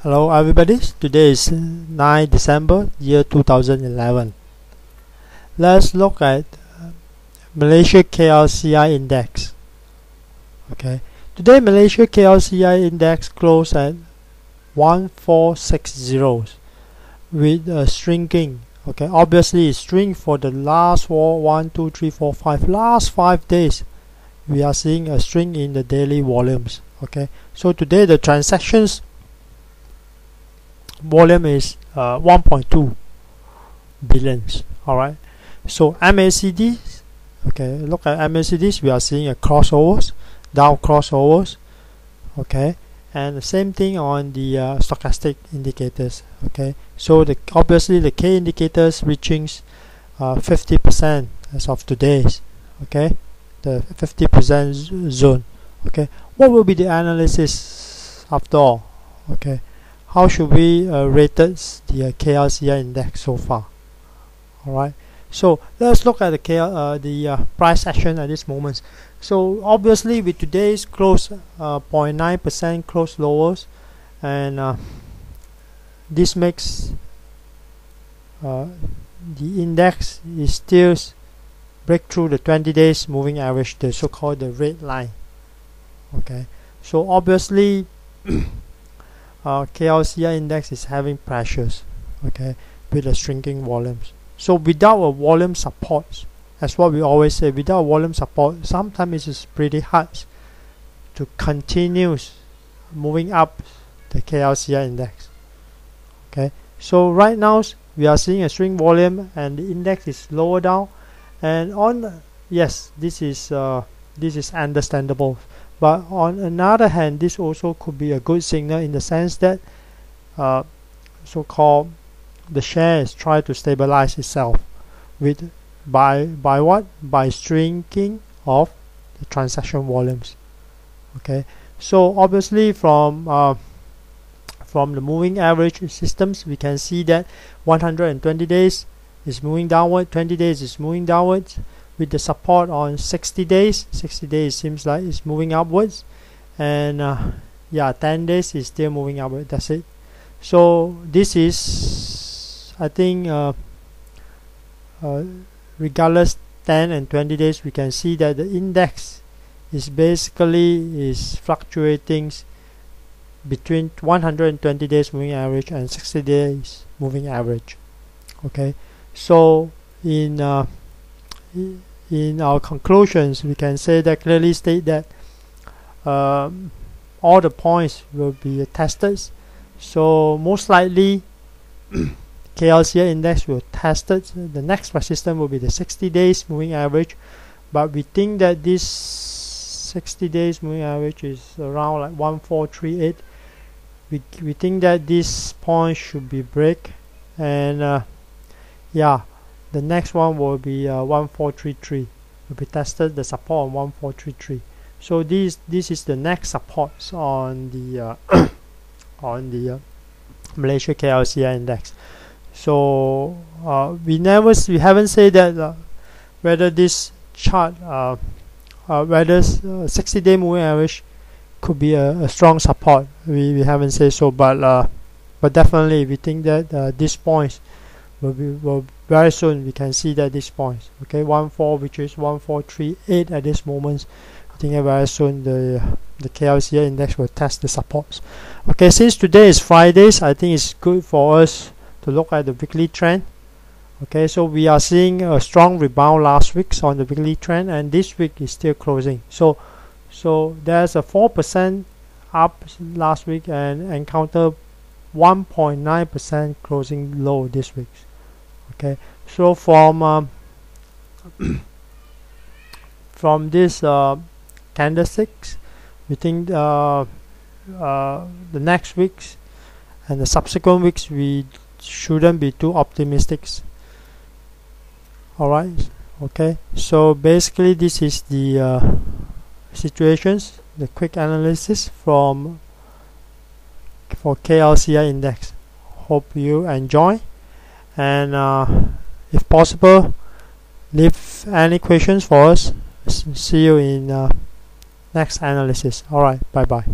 Hello everybody, today is 9 December year 2011. Let's look at Malaysia KLCI index. Okay, today Malaysia KLCI index closed at 1460 with a shrinking. Okay, obviously it's shrink for the last 1, 2, 3, 4, 5 last 5 days. We are seeing a shrink in the daily volumes. Okay, so today the transactions volume is 1.2 billions. Alright, so MACDs, okay, look at MACDs, we are seeing a crossovers, down crossovers. Okay, and the same thing on the stochastic indicators. Okay, so obviously the K indicators reaching 50% as of today's. Okay, the 50% zone. Okay, what will be the analysis after all? Okay, how should we rate the KLCI index so far? Alright, so let's look at the price action at this moment. So obviously with today's close 0.9% close lowers, and this makes the index is still break through the 20 days moving average, the so-called the red line. Okay, so obviously KLCI index is having pressures, okay, with the shrinking volumes. So without a volume support, as what we always say, without volume support, sometimes it is pretty hard to continue moving up the KLCI index. Okay, so right now we are seeing a shrink volume and the index is lower down, and on yes, this is understandable. But on another hand, this also could be a good signal in the sense that so-called the share is trying to stabilize itself with by what? By shrinking of the transaction volumes. Okay, so obviously from the moving average systems, we can see that 120 days is moving downward, 20 days is moving downwards, with the support on 60 days. 60 days seems like it's moving upwards, and yeah, 10 days is still moving upward. That's it. So this is, I think, regardless 10 and 20 days, we can see that the index is basically fluctuating between 120 days moving average and 60 days moving average. Okay, so in our conclusions, we can say that clearly state that all the points will be tested. So most likely KLCI index will test it. The next resistance will be the 60 days moving average, but we think that this 60 days moving average is around like 1438. We think that this point should be break, and yeah, the next one will be 1433. Will be tested the support on 1433. So this is the next supports on the on the Malaysia KLCI index. So we haven't said that whether this chart whether 60-day moving average could be a strong support. We haven't said so, but definitely we think that these points will very soon we can see that these points, okay, 14, which is 1438 at this moment. I think very soon the KLCI index will test the supports. Okay, since today is Fridays, I think it's good for us to look at the weekly trend. Okay, so we are seeing a strong rebound last week on the weekly trend, and this week is still closing. So there's a 4% up last week and encounter 1.9% closing low this week. Okay, so from this candlesticks, we think the next weeks and the subsequent weeks we shouldn't be too optimistic. Alright, okay, so basically this is the situations, the quick analysis for KLCI index. Hope you enjoy, and if possible, leave any questions for us. See you in next analysis. Alright, bye bye.